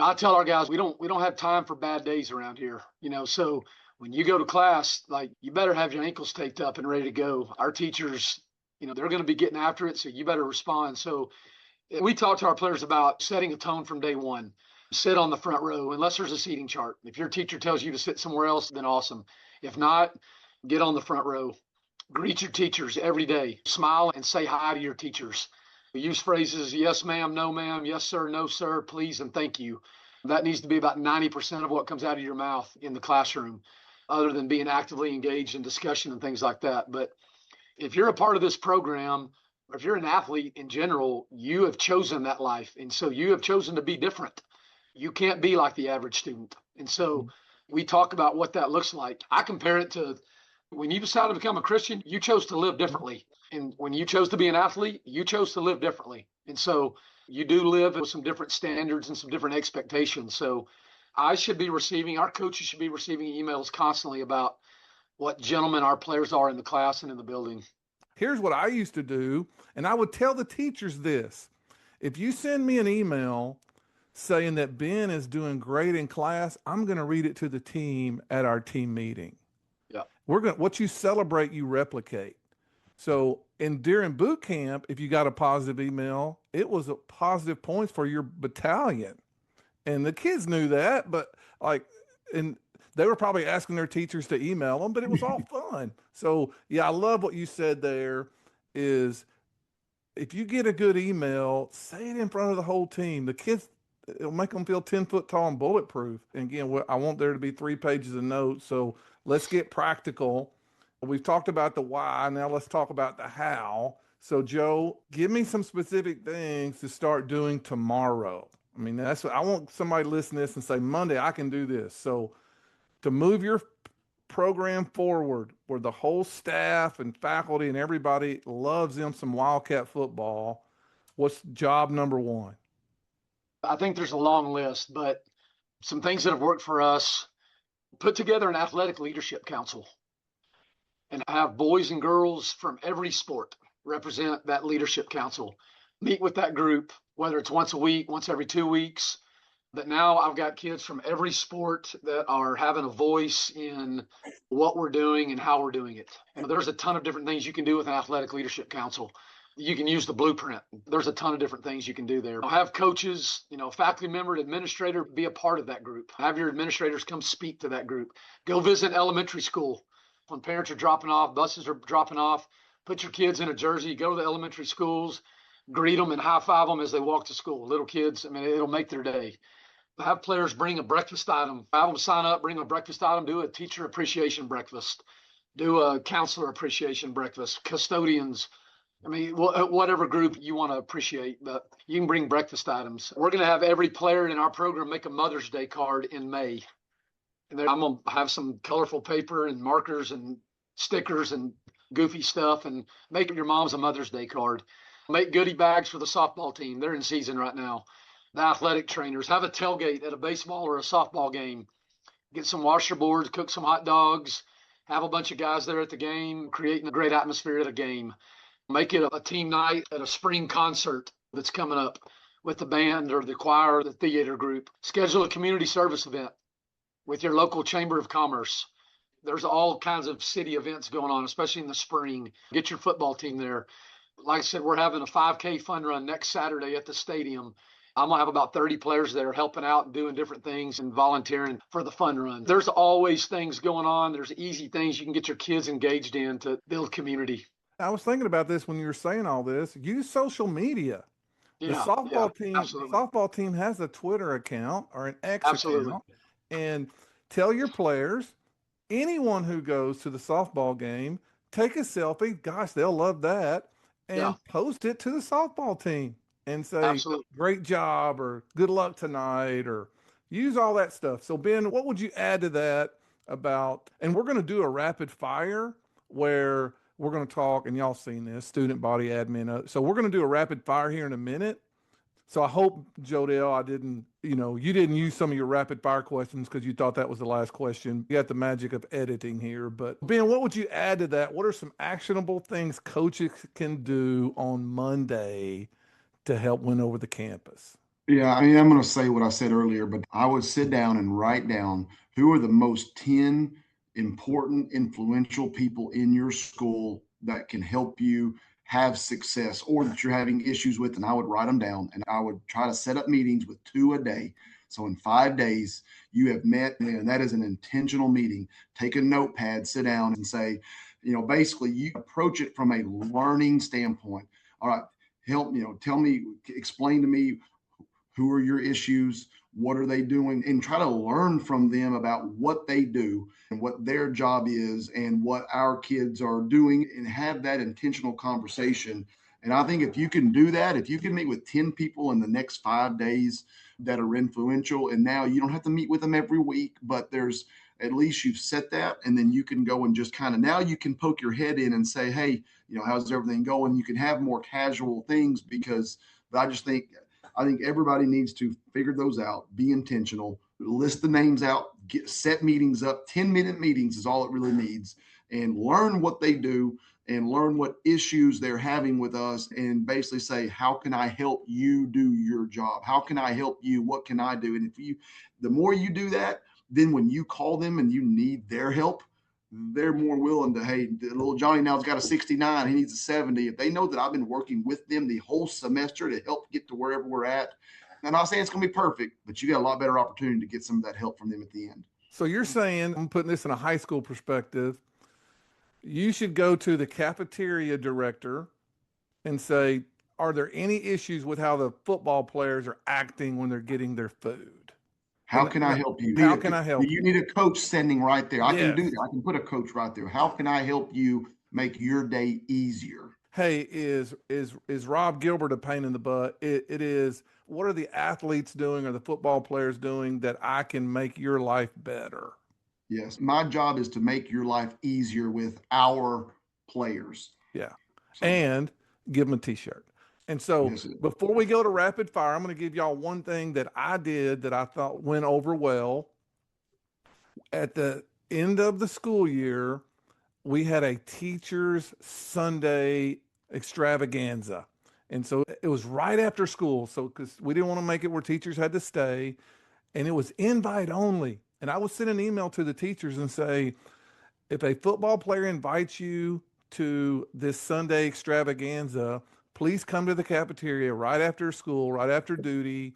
Speaker 4: I tell our guys, we don't have time for bad days around here, so when you go to class, like, you better have your ankles taped up and ready to go. Our teachers, they're going to be getting after it, so you better respond. So we talk to our players about setting a tone from day one. Sit on the front row, unless there's a seating chart. If your teacher tells you to sit somewhere else, then awesome. If not, get on the front row. Greet your teachers every day. Smile and say hi to your teachers. We use phrases, yes, ma'am, no, ma'am, yes, sir, no, sir, please, and thank you. That needs to be about 90% of what comes out of your mouth in the classroom, other than being actively engaged in discussion and things like that. But if you're a part of this program, or if you're an athlete in general, you have chosen that life. And so you have chosen to be different. You can't be like the average student. And so we talk about what that looks like. I compare it to when you decided to become a Christian, you chose to live differently. And when you chose to be an athlete, you chose to live differently. And so you do live with some different standards and some different expectations. So I should be receiving, our coaches should be receiving emails constantly about what gentlemen our players are in the class and in the building.
Speaker 1: Here's what I used to do, and I would tell the teachers this. If you send me an email saying that Ben is doing great in class, I'm going to read it to the team at our team meeting.
Speaker 4: Yeah.
Speaker 1: What you celebrate, you replicate. So, and during boot camp, if you got a positive email, it was a positive points for your battalion. And the kids knew that, but and they were probably asking their teachers to email them, but it was all fun. So yeah, I love what you said there is if you get a good email, say it in front of the whole team. The kids, it'll make them feel 10 foot tall and bulletproof. And again, I want there to be 3 pages of notes. So let's get practical. We've talked about the why. Now let's talk about the how. So Joe, give me some specific things to start doing tomorrow. I mean, that's what I want somebody to listen to this and say, Monday, I can do this. So to move your program forward where the whole staff and faculty and everybody loves them some Wildcat football, what's job number one?
Speaker 4: I think there's a long list, but some things that have worked for us, put together an athletic leadership council and have boys and girls from every sport represent that leadership council. Meet with that group, whether it's once a week, once every 2 weeks. But now I've got kids from every sport that are having a voice in what we're doing and how we're doing it. And there's a ton of different things you can do with an athletic leadership council. You can use the blueprint. There's a ton of different things you can do there. Have coaches, faculty member, administrator, be a part of that group. Have your administrators come speak to that group. Go visit elementary school. When parents are dropping off, buses are dropping off, put your kids in a jersey, go to the elementary schools, greet them and high five them as they walk to school. Little kids, it'll make their day. Have players bring a breakfast item. Have them sign up, bring a breakfast item, do a teacher appreciation breakfast, do a counselor appreciation breakfast, custodians. Whatever group you want to appreciate, but you can bring breakfast items. We're going to have every player in our program make a Mother's Day card in May. And then I'm going to have some colorful paper and markers and stickers and goofy stuff and make your mom's a Mother's Day card. Make goodie bags for the softball team. They're in season right now. The athletic trainers, have a tailgate at a baseball or a softball game. Get some washerboards, cook some hot dogs, have a bunch of guys there at the game, creating a great atmosphere at a game. Make it a team night at a spring concert that's coming up with the band or the choir or the theater group. Schedule a community service event with your local chamber of commerce. There's all kinds of city events going on, especially in the spring. Get your football team there. Like I said, we're having a 5K fun run next Saturday at the stadium. I'm going to have about 30 players there helping out and doing different things and volunteering for the fun run. There's always things going on. There's easy things you can get your kids engaged in to build community.
Speaker 1: I was thinking about this when you were saying all this. Use social media. The softball team has a Twitter account or an X account. And tell your players, anyone who goes to the softball game, take a selfie. Gosh, they'll love that. And post it to the softball team. And say, great job or good luck tonight or use all that stuff. So, Ben, what would you add to that about, and we're going to do a rapid fire where we're going to talk, and y'all seen this, student body admin. So we're going to do a rapid fire here in a minute. So I hope, Jodell, you didn't use some of your rapid fire questions because you thought that was the last question. You got the magic of editing here. But, Ben, what would you add to that? What are some actionable things coaches can do on Monday to help win over the campus?
Speaker 2: Yeah, I'm going to say what I said earlier, but I would sit down and write down who are the most 10 important, influential people in your school that can help you have success or that you're having issues with, and I would write them down, and I would try to set up meetings with 2 a day. So in 5 days, you have met, and that is an intentional meeting. Take a notepad, sit down and say, basically you approach it from a learning standpoint. All right, tell me, explain to me who are your issues, what are they doing, and try to learn from them about what they do and what their job is and what our kids are doing, and have that intentional conversation. And I think if you can do that, if you can meet with 10 people in the next 5 days that are influential, and now you don't have to meet with them every week, but there's at least you've set that, and then you can go and just kind of, now you can poke your head in and say, hey, how's everything going? You can have more casual things, because I think everybody needs to figure those out, be intentional, list the names out, set meetings up. 10-minute meetings is all it really needs, and learn what they do and learn what issues they're having with us, and basically say, how can I help you do your job? How can I help you? What can I do? And the more you do that, then when you call them and you need their help, they're more willing to, hey, little Johnny now's got a 69, he needs a 70. If they know that I've been working with them the whole semester to help get to wherever we're at, I'm not saying it's going to be perfect, but you got a lot better opportunity to get some of that help from them at the end.
Speaker 1: So you're saying, I'm putting this in a high school perspective, you should go to the cafeteria director and say, are there any issues with how the football players are acting when they're getting their food?
Speaker 2: How can I help you?
Speaker 1: How can I help
Speaker 2: you? Need a coach standing right there. I can do
Speaker 1: Yes.
Speaker 2: that. I can put a coach right there. How can I help you make your day easier?
Speaker 1: Hey, is Rob Gilbert a pain in the butt? It is. What are the athletes doing or the football players doing that I can make your life better?
Speaker 2: Yes. My job is to make your life easier with our players.
Speaker 1: Yeah. And give them a t-shirt. And so before we go to rapid fire, I'm going to give y'all one thing that I did that I thought went over well. At the end of the school year, we had a teacher's Sunday extravaganza. And so it was right after school. So, because we didn't want to make it where teachers had to stay, and it was invite only. And I would send an email to the teachers and say, if a football player invites you to this Sunday extravaganza, please come to the cafeteria right after school, right after duty,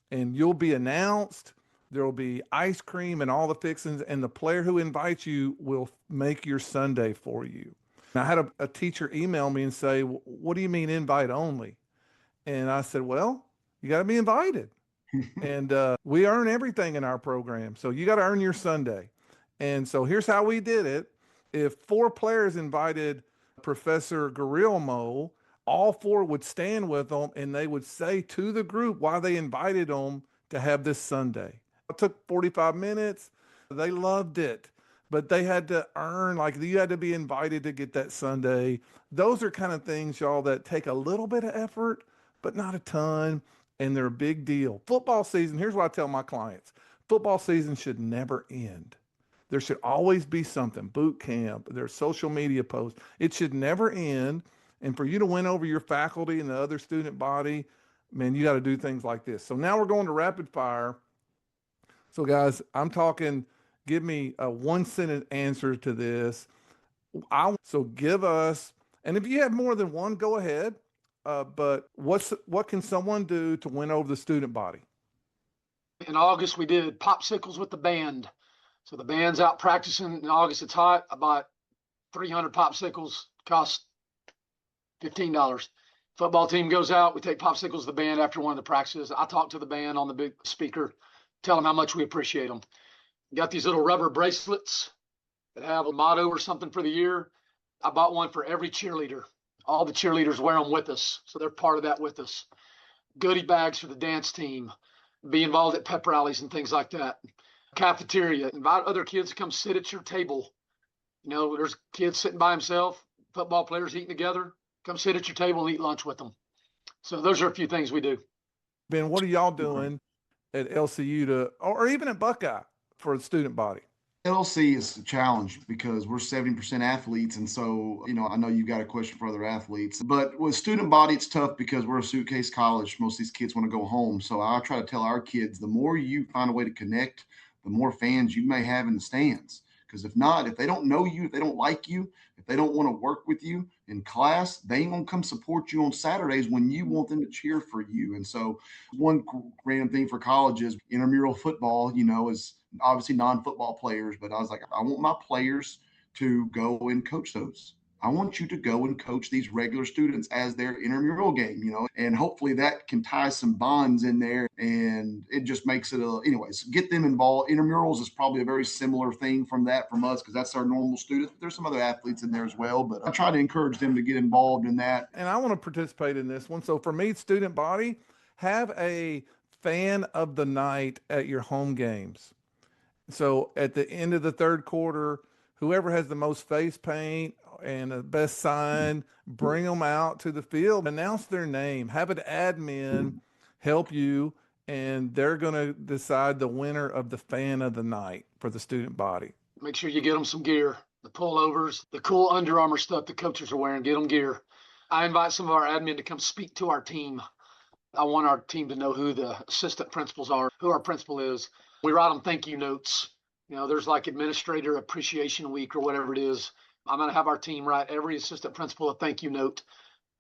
Speaker 1: and you'll be announced. There'll be ice cream and all the fixings, and the player who invites you will make your Sunday for you. And I had a teacher email me and say, what do you mean invite only? And I said, well, you got to be invited. And we earn everything in our program. So you got to earn your Sunday. And so here's how we did it. If 4 players invited Professor Garilmo, all 4 would stand with them, and they would say to the group why they invited them to have this Sunday. It took 45 minutes. They loved it, but they had to earn, like you had to be invited to get that Sunday. Those are kind of things, y'all, that take a little bit of effort, but not a ton, and they're a big deal. Football season, here's what I tell my clients. Football season should never end. There should always be something, boot camp, there's social media posts. It should never end. And for you to win over your faculty and the other student body, man, you got to do things like this. So now we're going to rapid fire. So guys, I'm talking, give me a 1-sentence answer to this. So give us, and if you have more than one, go ahead. But what can someone do to win over the student body?
Speaker 4: In August, we did popsicles with the band. So the band's out practicing in August. It's hot. I bought 300 popsicles, cost $15. Football team goes out. We take popsicles to the band after one of the practices. I talk to the band on the big speaker, tell them how much we appreciate them. We got these little rubber bracelets that have a motto or something for the year. I bought one for every cheerleader. All the cheerleaders wear them with us, so they're part of that with us. Goodie bags for the dance team. Be involved at pep rallies and things like that. Cafeteria. Invite other kids to come sit at your table. You know, there's kids sitting by himself, football players eating together. Come sit at your table and eat lunch with them. So those are a few things we do.
Speaker 1: Ben, what are y'all doing at LCU or even at Buckeye for the student body?
Speaker 2: LC is a challenge because we're 70% athletes. And so, I know you've got a question for other athletes, but with student body, it's tough because we're a suitcase college. Most of these kids want to go home. So I try to tell our kids, the more you find a way to connect, the more fans you may have in the stands. Because if not, if they don't know you, if they don't like you, if they don't want to work with you in class, they ain't going to come support you on Saturdays when you want them to cheer for you. And so one random thing for college is intramural football, is obviously non-football players. But I was like, I want my players to go and coach those. I want you to go and coach these regular students as their intramural game, and hopefully that can tie some bonds in there, and it just makes it anyways, get them involved. Intramurals is probably a very similar thing from us, because that's our normal students, but there's some other athletes in there as well, but I try to encourage them to get involved in that.
Speaker 1: And I want to participate in this one. So for me, student body, have a fan of the night at your home games. So at the end of the third quarter, whoever has the most face paint and the best sign, bring them out to the field, announce their name, have an admin help you, and they're going to decide the winner of the fan of the night for the student body.
Speaker 4: Make sure you get them some gear, the pullovers, the cool Under Armour stuff the coaches are wearing, get them gear. I invite some of our admin to come speak to our team. I want our team to know who the assistant principals are, who our principal is. We write them thank you notes. There's like Administrator Appreciation Week or whatever it is. I'm going to have our team write every assistant principal a thank you note.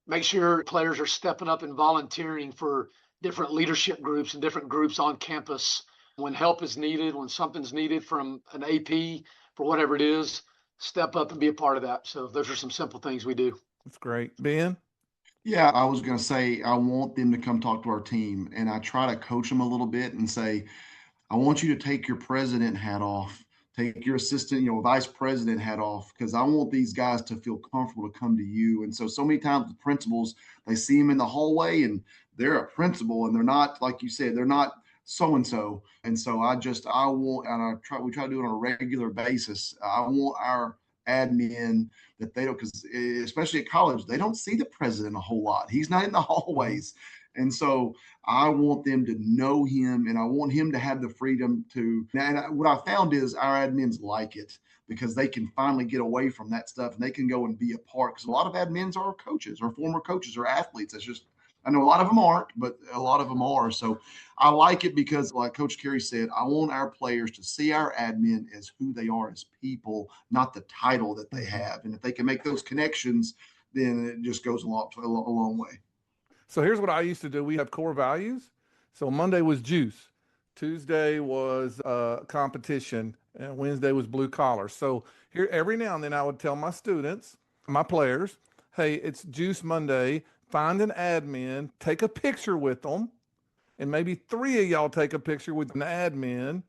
Speaker 4: Make sure players are stepping up and volunteering for different leadership groups and different groups on campus. When help is needed, when something's needed from an AP for whatever it is, step up and be a part of that. So those are some simple things we do.
Speaker 1: That's great. Ben?
Speaker 2: Yeah, I was going to say, I want them to come talk to our team, and I try to coach them a little bit and say, I want you to take your president hat off, take your assistant, vice president hat off, because I want these guys to feel comfortable to come to you. And so many times the principals, they see them in the hallway and they're a principal and they're not, like you said, they're not so-and-so. And so we try to do it on a regular basis. I want our admin that they don't, because especially at college, they don't see the president a whole lot. He's not in the hallways. And so I want them to know him, and I want him to have the freedom to. And what I found is our admins like it, because they can finally get away from that stuff and they can go and be a part. Because a lot of admins are coaches or former coaches or athletes. That's just, I know a lot of them aren't, but a lot of them are. So I like it because, like Coach Cary said, I want our players to see our admin as who they are as people, not the title that they have. And if they can make those connections, then it just goes a long way.
Speaker 1: So here's what I used to do. We have core values. So Monday was juice. Tuesday was competition. And Wednesday was blue collar. So here, every now and then I would tell my students, my players, hey, it's Juice Monday. Find an admin, take a picture with them, and maybe 3 of y'all take a picture with an admin,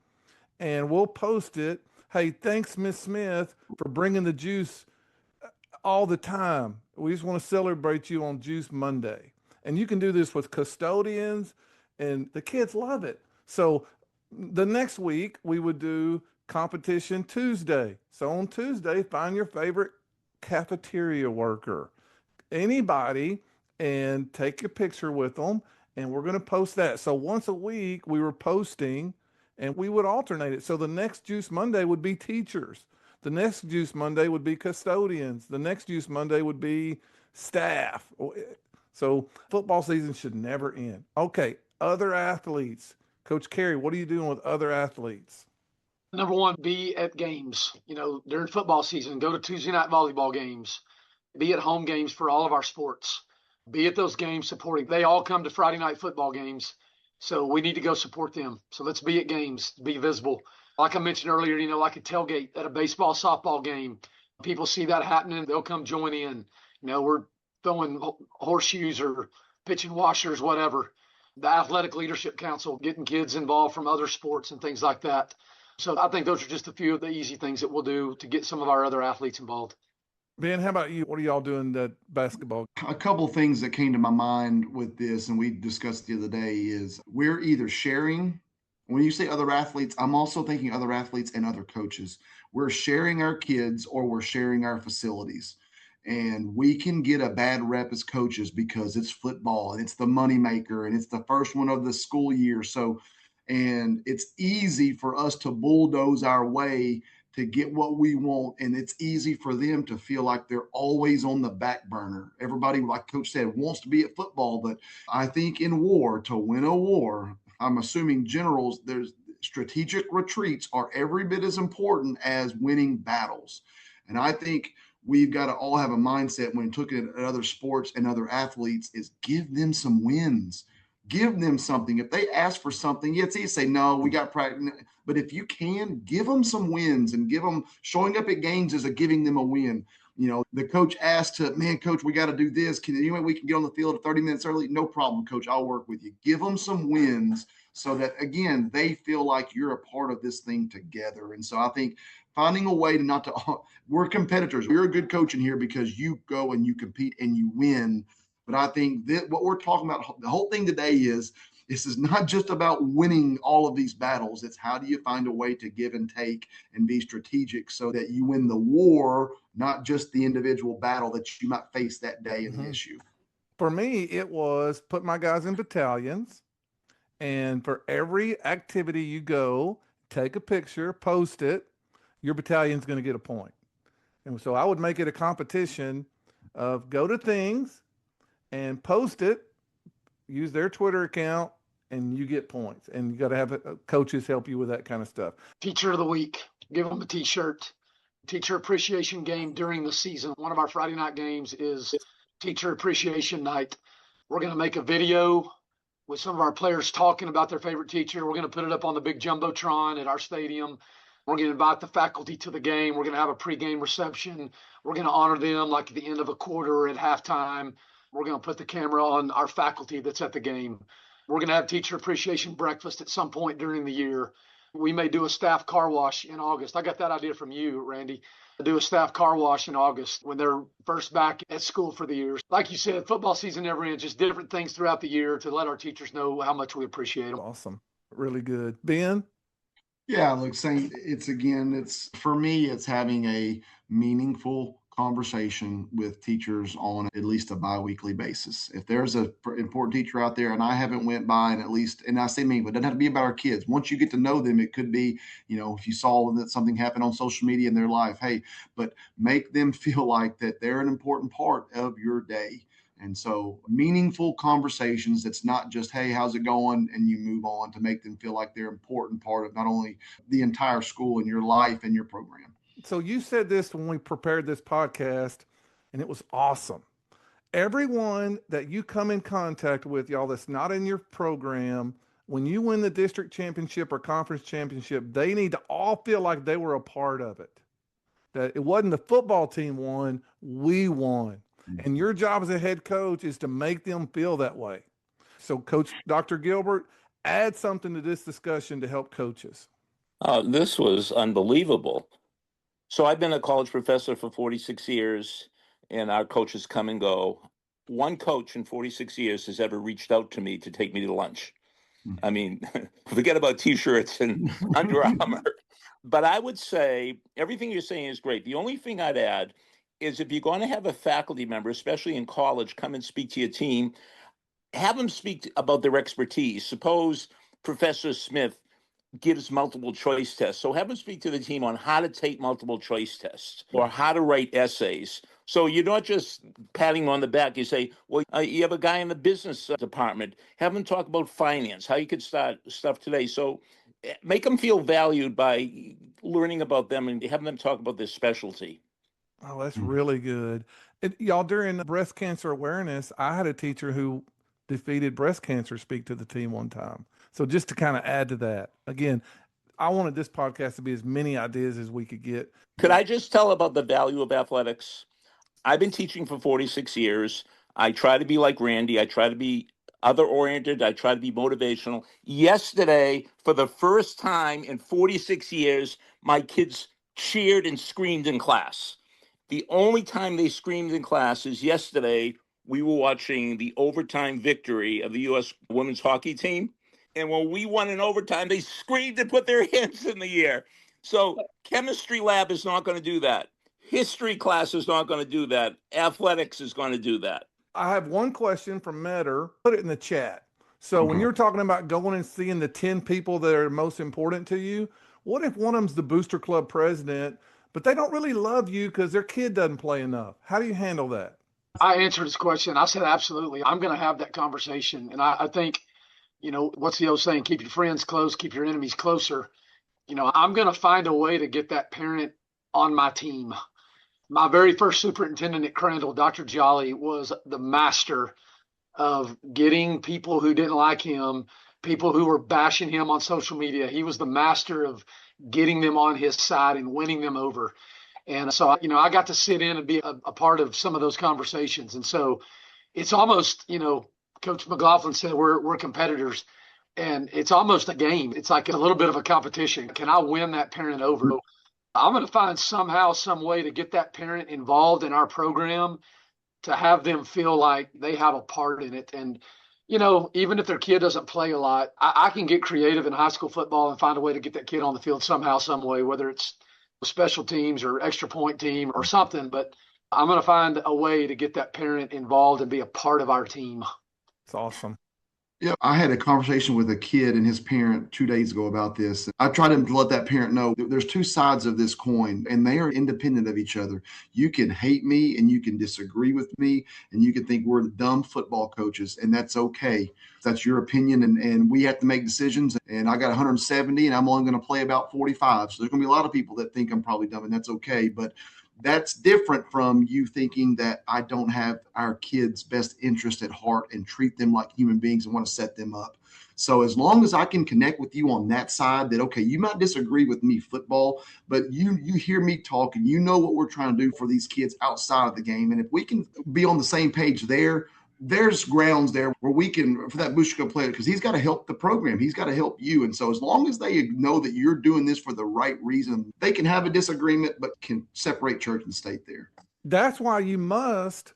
Speaker 1: and we'll post it. Hey, thanks, Miss Smith, for bringing the juice all the time. We just want to celebrate you on Juice Monday. And you can do this with custodians, and the kids love it. So the next week, we would do competition Tuesday. So on Tuesday, find your favorite cafeteria worker, anybody, and take a picture with them, and we're going to post that. So once a week, we were posting, and we would alternate it. So the next Juice Monday would be teachers. The next Juice Monday would be custodians. The next Juice Monday would be staff. So football season should never end. Okay, other athletes. Coach Cary, what are you doing with other athletes?
Speaker 4: Number one, be at games. During football season, go to Tuesday night volleyball games. Be at home games for all of our sports. Be at those games supporting. They all come to Friday night football games, so we need to go support them. So let's be at games, be visible. Like I mentioned earlier, like a tailgate at a baseball, softball game. People see that happening, they'll come join in. We're throwing horseshoes or pitching washers, whatever. The Athletic Leadership Council, getting kids involved from other sports and things like that. So I think those are just a few of the easy things that we'll do to get some of our other athletes involved.
Speaker 1: Ben, how about you? What are y'all doing at basketball?
Speaker 2: A couple of things that came to my mind with this, and we discussed the other day, is we're either sharing. When you say other athletes, I'm also thinking other athletes and other coaches. We're sharing our kids or we're sharing our facilities. And we can get a bad rep as coaches because it's football and it's the moneymaker and it's the first one of the school year. And it's easy for us to bulldoze our way to get what we want. And it's easy for them to feel like they're always on the back burner. Everybody, like Coach said, wants to be at football. But I think in war, to win a war, I'm assuming generals, there's strategic retreats are every bit as important as winning battles. And I think we've got to all have a mindset when looking at other sports and other athletes is give them some wins. Give them something. If they ask for something, it's easy to say, no, we got practice. But if you can, give them some wins and give them showing up at games as a giving them a win. The coach asked man, coach, we got to do this. We can get on the field 30 minutes early? No problem, coach. I'll work with you. Give them some wins so that, again, they feel like you're a part of this thing together. And so I think finding a way we're competitors. You're a good coach in here because you go and you compete and you win. But I think that what we're talking about, the whole thing today is, this is not just about winning all of these battles. It's how do you find a way to give and take and be strategic so that you win the war, not just the individual battle that you might face that day in the issue.
Speaker 1: For me, it was put my guys in battalions, and for every activity you go, take a picture, post it, your battalion's going to get a point. And so I would make it a competition of go to things and post it, use their Twitter account, and you get points. And you got to have coaches help you with that kind of stuff.
Speaker 4: Teacher of the week, give them a t-shirt. Teacher appreciation game during the season. One of our Friday night games is teacher appreciation night. We're going to make a video with some of our players talking about their favorite teacher. We're going to put it up on the big Jumbotron at our stadium. We're going to invite the faculty to the game. We're going to have a pregame reception. We're going to honor them like at the end of a quarter or at halftime. We're going to put the camera on our faculty that's at the game. We're going to have teacher appreciation breakfast at some point during the year. We may do a staff car wash in August. I got that idea from you, Randy. Do a staff car wash in August when they're first back at school for the year. Like you said, football season never ends, just different things throughout the year to let our teachers know how much we appreciate them.
Speaker 1: Awesome. Really good. Ben?
Speaker 2: Yeah, look, saying it's for me, it's having a meaningful conversation with teachers on at least a bi-weekly basis. If there's an important teacher out there and I haven't went by and and I say meaningful, it doesn't have to be about our kids. Once you get to know them, it could be, if you saw that something happened on social media in their life, hey, but make them feel like that they're an important part of your day. And so meaningful conversations, that's not just, hey, how's it going? And you move on, to make them feel like they're an important part of not only the entire school and your life and your program.
Speaker 1: So you said this when we prepared this podcast, and it was awesome. Everyone that you come in contact with, y'all, that's not in your program, when you win the district championship or conference championship, they need to all feel like they were a part of it. That it wasn't the football team won, we won. And your job as a head coach is to make them feel that way. So Coach Dr. Gilbert, add something to this discussion to help coaches.
Speaker 5: This was unbelievable. So I've been a college professor for 46 years, and our coaches come and go. One coach in 46 years has ever reached out to me to take me to lunch. I mean, forget about T-shirts and Under Armour. But I would say everything you're saying is great. The only thing I'd add is if you're going to have a faculty member, especially in college, come and speak to your team, have them speak about their expertise. Suppose Professor Smith gives multiple choice tests. So have them speak to the team on how to take multiple choice tests or how to write essays. So you're not just patting them on the back. You say, well, you have a guy in the business department. Have them talk about finance, how you could start stuff today. So make them feel valued by learning about them and having them talk about their specialty.
Speaker 1: Oh, that's really good. Y'all, during breast cancer awareness, I had a teacher who defeated breast cancer speak to the team one time. So just to kind of add to that, again, I wanted this podcast to be as many ideas as we could get.
Speaker 5: Could I just tell about the value of athletics? I've been teaching for 46 years. I try to be like Randy. I try to be other-oriented. I try to be motivational. Yesterday, for the first time in 46 years, my kids cheered and screamed in class. The only time they screamed in class is yesterday. We were watching the overtime victory of the U.S. women's hockey team. And when we won in overtime, they screamed and put their hands in the air. So chemistry lab is not going to do that. History class is not going to do that. Athletics is going to do that.
Speaker 1: I have one question from Metter. Put it in the chat. So when you're talking about going and seeing the 10 people that are most important to you, what if one of them's the Booster Club president, but they don't really love you because their kid doesn't play enough? How do you handle that?
Speaker 4: I answered this question. I said, absolutely. I'm going to have that conversation. And I think, what's the old saying? Keep your friends close, keep your enemies closer. I'm going to find a way to get that parent on my team. My very first superintendent at Crandall, Dr. Jolly, was the master of getting people who didn't like him, people who were bashing him on social media. He was the master of getting them on his side and winning them over. And so, I got to sit in and be a part of some of those conversations. And so it's almost, Coach McLaughlin said we're competitors, and it's almost a game. It's like a little bit of a competition. Can I win that parent over? I'm going to find somehow, some way to get that parent involved in our program, to have them feel like they have a part in it. And, even if their kid doesn't play a lot, I can get creative in high school football and find a way to get that kid on the field somehow, some way, whether it's special teams or extra point team or something. But I'm going to find a way to get that parent involved and be a part of our team.
Speaker 1: It's awesome.
Speaker 2: Yeah, I had a conversation with a kid and his parent 2 days ago about this. I tried to let that parent know there's two sides of this coin, and they are independent of each other. You can hate me and you can disagree with me, and you can think we're the dumb football coaches, and that's okay. That's your opinion, and we have to make decisions. And I got 170, and I'm only going to play about 45. So there's going to be a lot of people that think I'm probably dumb, and that's okay. But that's different from you thinking that I don't have our kids' best interest at heart and treat them like human beings and want to set them up. So as long as I can connect with you on that side, that, okay, you might disagree with me football, but you hear me talk and you know what we're trying to do for these kids outside of the game. And if we can be on the same page there's grounds there where we can, for that Bushka player, because he's got to help the program. He's got to help you. And so as long as they know that you're doing this for the right reason, they can have a disagreement, but can separate church and state there.
Speaker 1: That's why you must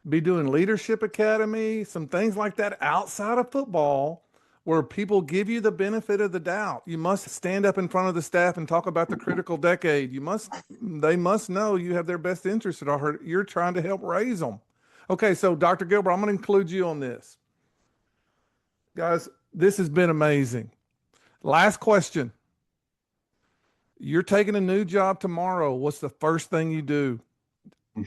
Speaker 1: be doing Leadership Academy, some things like that outside of football, where people give you the benefit of the doubt. You must stand up in front of the staff and talk about the critical decade. They must know you have their best interest at heart. You're trying to help raise them. Okay, so Dr. Gilbert, I'm going to include you on this. Guys, this has been amazing. Last question. You're taking a new job tomorrow. What's the first thing you do?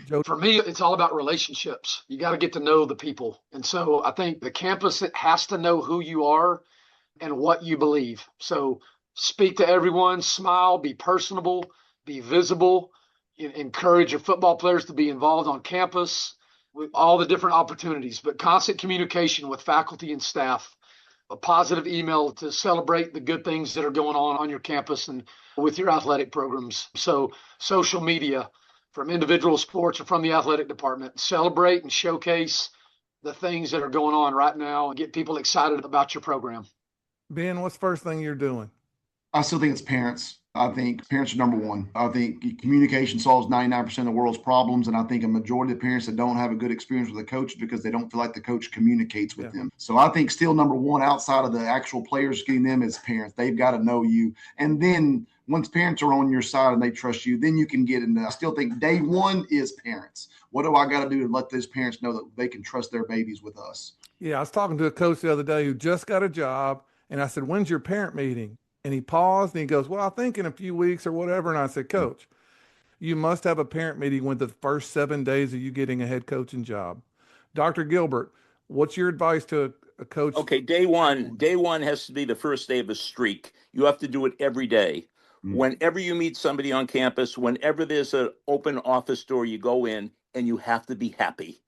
Speaker 1: Joe?
Speaker 4: For me, it's all about relationships. You got to get to know the people. And so I think the campus has to know who you are and what you believe. So speak to everyone, smile, be personable, be visible, encourage your football players to be involved on campus with all the different opportunities, but constant communication with faculty and staff, a positive email to celebrate the good things that are going on your campus and with your athletic programs. So social media from individual sports or from the athletic department, celebrate and showcase the things that are going on right now and get people excited about your program.
Speaker 1: Ben, what's the first thing you're doing?
Speaker 2: I still think it's parents. I think parents are number one. I think communication solves 99% of the world's problems. And I think a majority of parents that don't have a good experience with a coach because they don't feel like the coach communicates with them. So I think still number one outside of the actual players getting them is parents. They've got to know you. And then once parents are on your side and they trust you, then you can get into, I still think day one is parents. What do I got to do to let those parents know that they can trust their babies with us?
Speaker 1: Yeah, I was talking to a coach the other day who just got a job. And I said, when's your parent meeting? And he paused and he goes, well, I think in a few weeks or whatever. And I said, Coach, you must have a parent meeting within the first 7 days of you getting a head coaching job. Dr. Gilbert, what's your advice to a coach?
Speaker 5: Okay, day one has to be the first day of a streak. You have to do it every day. Whenever you meet somebody on campus, whenever there's an open office door, you go in and you have to be happy.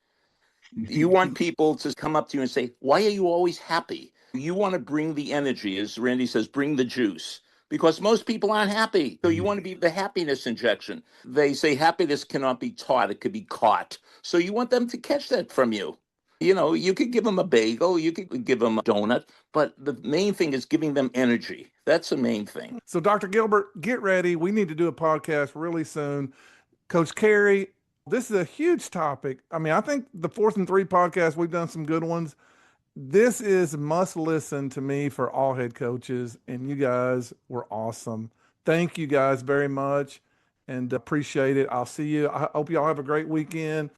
Speaker 5: You want people to come up to you and say, why are you always happy? You want to bring the energy, as Randy says, bring the juice, because most people aren't happy. So you want to be the happiness injection. They say happiness cannot be taught. It could be caught. So you want them to catch that from you. You know, you could give them a bagel, you could give them a donut, but the main thing is giving them energy. That's the main thing.
Speaker 1: So Dr. Gilbert, get ready. We need to do a podcast really soon. Coach Cary, this is a huge topic. I mean, I think the 4th and 3 podcast, we've done some good ones. This is must listen to me for all head coaches, and you guys were awesome. Thank you guys very much and appreciate it. I'll see you. I hope y'all have a great weekend.